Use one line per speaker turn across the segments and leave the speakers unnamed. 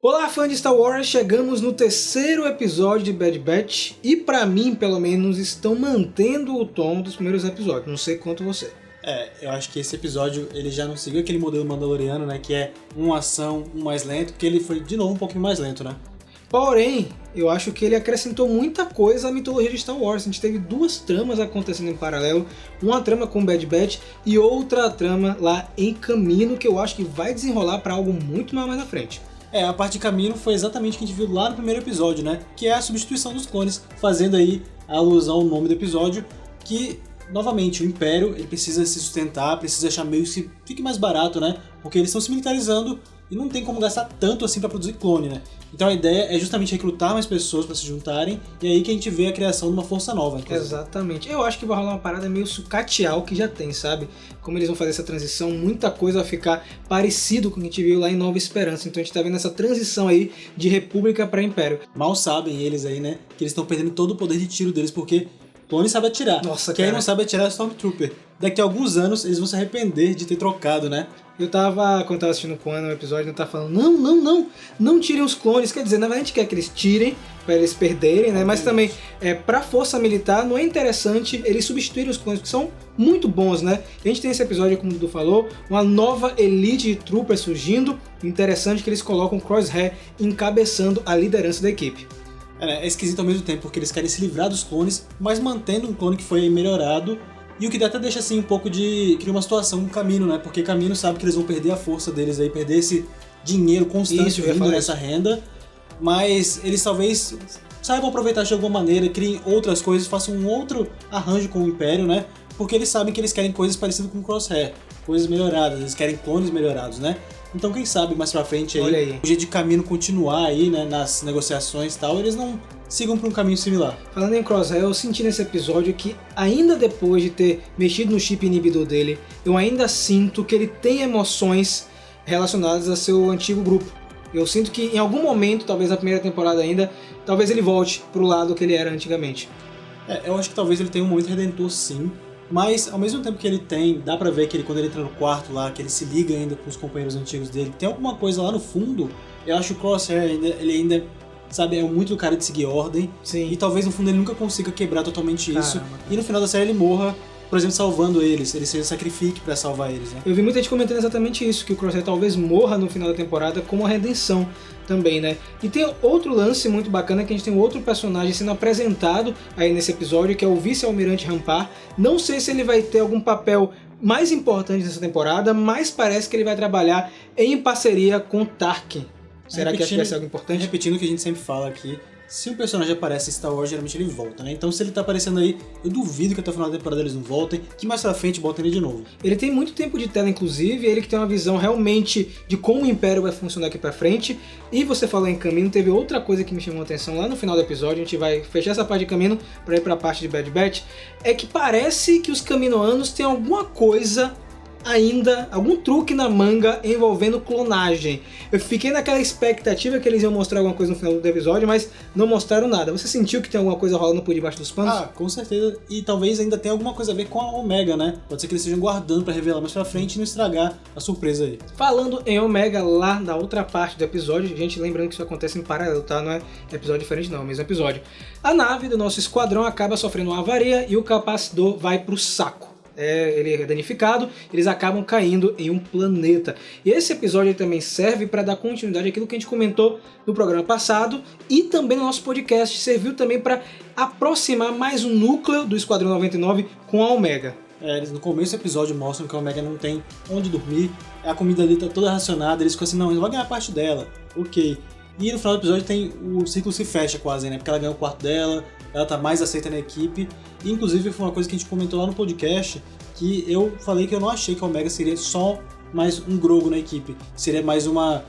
Olá, fã de Star Wars! Chegamos no terceiro episódio de Bad Batch e, pra mim, pelo menos, estão mantendo o tom dos primeiros episódios. Não sei quanto você.
Eu acho que esse episódio ele já não seguiu aquele modelo mandaloriano, né? Que é uma ação, um mais lento, porque ele foi, de novo, um pouquinho mais lento, né?
Porém, eu acho que ele acrescentou muita coisa à mitologia de Star Wars. A gente teve duas tramas acontecendo em paralelo, uma trama com Bad Batch e outra trama lá em Camino, que eu acho que vai desenrolar pra algo muito mais na frente.
A parte de Camino foi exatamente o que a gente viu lá no primeiro episódio, né? Que é a substituição dos clones, fazendo aí a alusão ao nome do episódio, que, novamente, o Império ele precisa se sustentar, precisa achar meio que fique mais barato, né? Porque eles estão se militarizando e não tem como gastar tanto assim para produzir clone, né? Então a ideia é justamente recrutar mais pessoas para se juntarem, e é aí que a gente vê a criação de uma força nova. Inclusive.
Exatamente. Eu acho que vai rolar uma parada meio sucateal que já tem, sabe? Como eles vão fazer essa transição, muita coisa vai ficar parecido com o que a gente viu lá em Nova Esperança. Então a gente tá vendo essa transição aí de República para Império.
Mal sabem eles aí, né? Que eles estão perdendo todo o poder de tiro deles, porque clone sabe atirar.
Nossa,
quem
cara.
não sabe atirar é Stormtrooper. Daqui a alguns anos eles vão se arrepender de ter trocado, né?
Quando eu tava assistindo com o Ana o episódio, eu tava falando, não tirem os clones. Quer dizer, na verdade a gente quer que eles tirem, pra eles perderem, né? Mas também, pra força militar, não é interessante eles substituírem os clones, que são muito bons, né? A gente tem esse episódio, como o Dudu falou, uma nova elite de troopers surgindo. Interessante que eles colocam o Crosshair encabeçando a liderança da equipe.
É esquisito ao mesmo tempo, porque eles querem se livrar dos clones, mas mantendo um clone que foi melhorado. E o que até deixa assim um pouco de... cria uma situação no Camino, né? Porque Camino sabe que eles vão perder a força deles aí, perder esse dinheiro constante vindo nessa renda. Mas eles talvez saibam aproveitar de alguma maneira, criem outras coisas, façam um outro arranjo com o Império, né? Porque eles sabem que eles querem coisas parecidas com o Crosshair, coisas melhoradas, eles querem clones melhorados, né? Então quem sabe mais pra frente aí, o jeito de Camino continuar aí, né, nas negociações e tal, eles não sigam pra um caminho similar.
Falando em Crosshair, eu senti nesse episódio que ainda depois de ter mexido no chip inibidor dele, eu ainda sinto que ele tem emoções relacionadas a seu antigo grupo. Eu sinto que em algum momento, talvez na primeira temporada ainda, talvez ele volte pro lado que ele era antigamente.
Eu acho que talvez ele tenha um momento redentor sim, mas ao mesmo tempo que ele tem, dá pra ver que ele, quando ele entra no quarto lá, que ele se liga ainda com os companheiros antigos dele, tem alguma coisa lá no fundo. Eu acho que o Crosshair ele ainda, sabe, é muito do cara de seguir ordem.
Sim.
E talvez no fundo ele nunca consiga quebrar totalmente isso. E no final da série ele morra, por exemplo, salvando eles, ele se sacrifique pra salvar eles, né?
Eu vi muita gente comentando exatamente isso, que o Crosshair talvez morra no final da temporada como uma redenção também, né? E tem outro lance muito bacana, que a gente tem outro personagem sendo apresentado aí nesse episódio, que é o Vice-Almirante Rampar. Não sei se ele vai ter algum papel mais importante nessa temporada, mas parece que ele vai trabalhar em parceria com Tarkin. Será que vai ser algo importante?
Repetindo o que a gente sempre fala aqui, se um personagem aparece em Star Wars, geralmente ele volta, né? Então se ele tá aparecendo aí, eu duvido que até o final da temporada eles não voltem, que mais pra frente botem ele de novo.
Ele tem muito tempo de tela, inclusive, ele que tem uma visão realmente de como o Império vai funcionar aqui pra frente. E você falou em Camino, teve outra coisa que me chamou a atenção lá no final do episódio, a gente vai fechar essa parte de Camino pra ir pra parte de Bad Batch, é que parece que os caminoanos têm alguma coisa ainda, algum truque na manga envolvendo clonagem. Eu fiquei naquela expectativa que eles iam mostrar alguma coisa no final do episódio, mas não mostraram nada. Você sentiu que tem alguma coisa rolando por debaixo dos panos?
Com certeza. E talvez ainda tenha alguma coisa a ver com a Omega, né? Pode ser que eles estejam guardando pra revelar mais pra frente e não estragar a surpresa aí.
Falando em Omega, lá na outra parte do episódio, gente, lembrando que isso acontece em paralelo, tá? Não é episódio diferente não, é o mesmo episódio. A nave do nosso esquadrão acaba sofrendo uma avaria e o capacitor vai pro saco. Ele é danificado, eles acabam caindo em um planeta. E esse episódio também serve para dar continuidade àquilo que a gente comentou no programa passado e também no nosso podcast. Serviu também para aproximar mais um núcleo do Esquadrão 99 com a Omega.
Eles no começo do episódio mostram que a Omega não tem onde dormir, a comida ali tá toda racionada, eles ficam assim, não, ele vai ganhar parte dela, ok. E no final do episódio o ciclo se fecha quase, né? Porque ela ganha o quarto dela, ela tá mais aceita na equipe. E, inclusive foi uma coisa que a gente comentou lá no podcast, que eu falei que eu não achei que a Omega seria só mais um Grogu na equipe, seria mais uma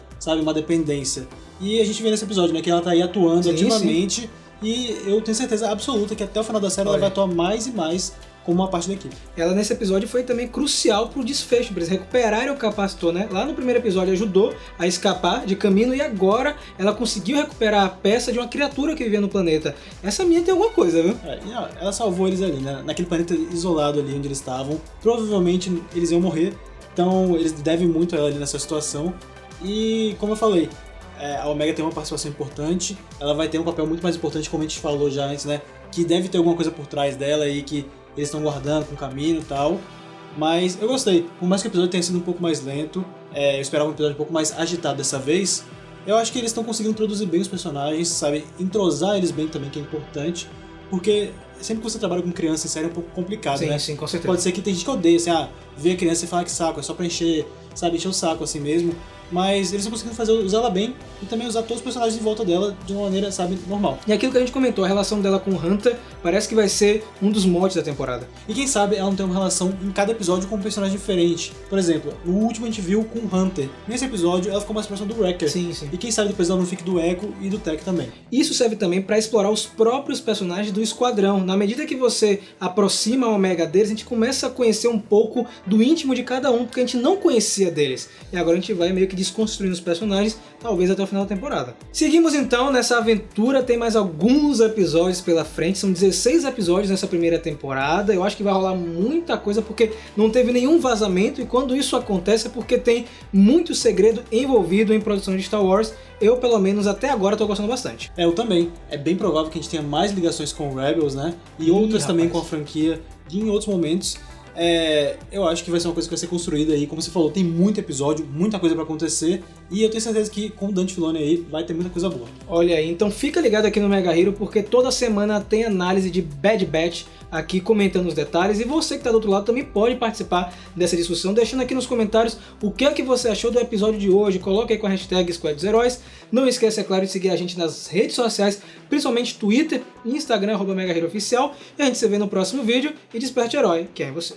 dependência. E a gente vê nesse episódio, né, que ela tá aí atuando ativamente, sim. E eu tenho certeza absoluta que até o final da série ela vai atuar mais e mais como uma parte da equipe.
Ela nesse episódio foi também crucial pro desfecho, pra eles recuperarem o capacitor, né? Lá no primeiro episódio ajudou a escapar de Camino e agora ela conseguiu recuperar a peça de uma criatura que vivia no planeta. Essa minha tem alguma coisa, viu?
Ela salvou eles ali, né? Naquele planeta isolado ali onde eles estavam. Provavelmente eles iam morrer, então eles devem muito a ela ali nessa situação. E, como eu falei, a Omega tem uma participação importante, ela vai ter um papel muito mais importante, como a gente falou já antes, né? Que deve ter alguma coisa por trás dela aí que eles estão guardando com o caminho e tal. Mas eu gostei, por mais que o episódio tenha sido um pouco mais lento, eu esperava um episódio um pouco mais agitado dessa vez. Eu acho que eles estão conseguindo introduzir bem os personagens, sabe? Entrosar eles bem também, que é importante. Porque sempre que você trabalha com criança em série é um pouco complicado, né?
Sim, com certeza.
Pode ser que tem gente que odeia, assim, ver a criança e falar que saco, é só pra encher, sabe? Encher o saco assim mesmo. Mas eles estão conseguindo usar ela bem e também usar todos os personagens em volta dela de uma maneira, sabe, normal.
E aquilo que a gente comentou, a relação dela com o Hunter parece que vai ser um dos motes da temporada.
E quem sabe ela não tem uma relação em cada episódio com um personagem diferente. Por exemplo, no último a gente viu com o Hunter. Nesse episódio ela ficou mais próxima do Wrecker.
Sim.
E quem sabe depois ela não fique do Echo e do Tech também.
Isso serve também para explorar os próprios personagens do Esquadrão. Na medida que você aproxima a Omega deles, a gente começa a conhecer um pouco do íntimo de cada um, porque a gente não conhecia deles. E agora a gente vai meio que desconstruindo os personagens, talvez até o final da temporada. Seguimos então nessa aventura, tem mais alguns episódios pela frente, são 16 episódios nessa primeira temporada. Eu acho que vai rolar muita coisa porque não teve nenhum vazamento, e quando isso acontece é porque tem muito segredo envolvido em produção de Star Wars. Eu, pelo menos, até agora tô gostando bastante.
Eu também. É bem provável que a gente tenha mais ligações com o Rebels, né? E outras também com a franquia em outros momentos. Eu acho que vai ser uma coisa que vai ser construída aí. Como você falou, tem muito episódio, muita coisa pra acontecer. E eu tenho certeza que com o Dante Filoni aí vai ter muita coisa boa.
Olha aí, então fica ligado aqui no Mega Hero, porque toda semana tem análise de Bad Batch aqui comentando os detalhes. E você que tá do outro lado também pode participar dessa discussão, deixando aqui nos comentários o que é que você achou do episódio de hoje. Coloca aí com a hashtag Squad dos Heróis. Não esqueça, é claro, de seguir a gente nas redes sociais, principalmente Twitter e Instagram, @MegaHeroOficial. E a gente se vê no próximo vídeo. E desperte herói, que é você.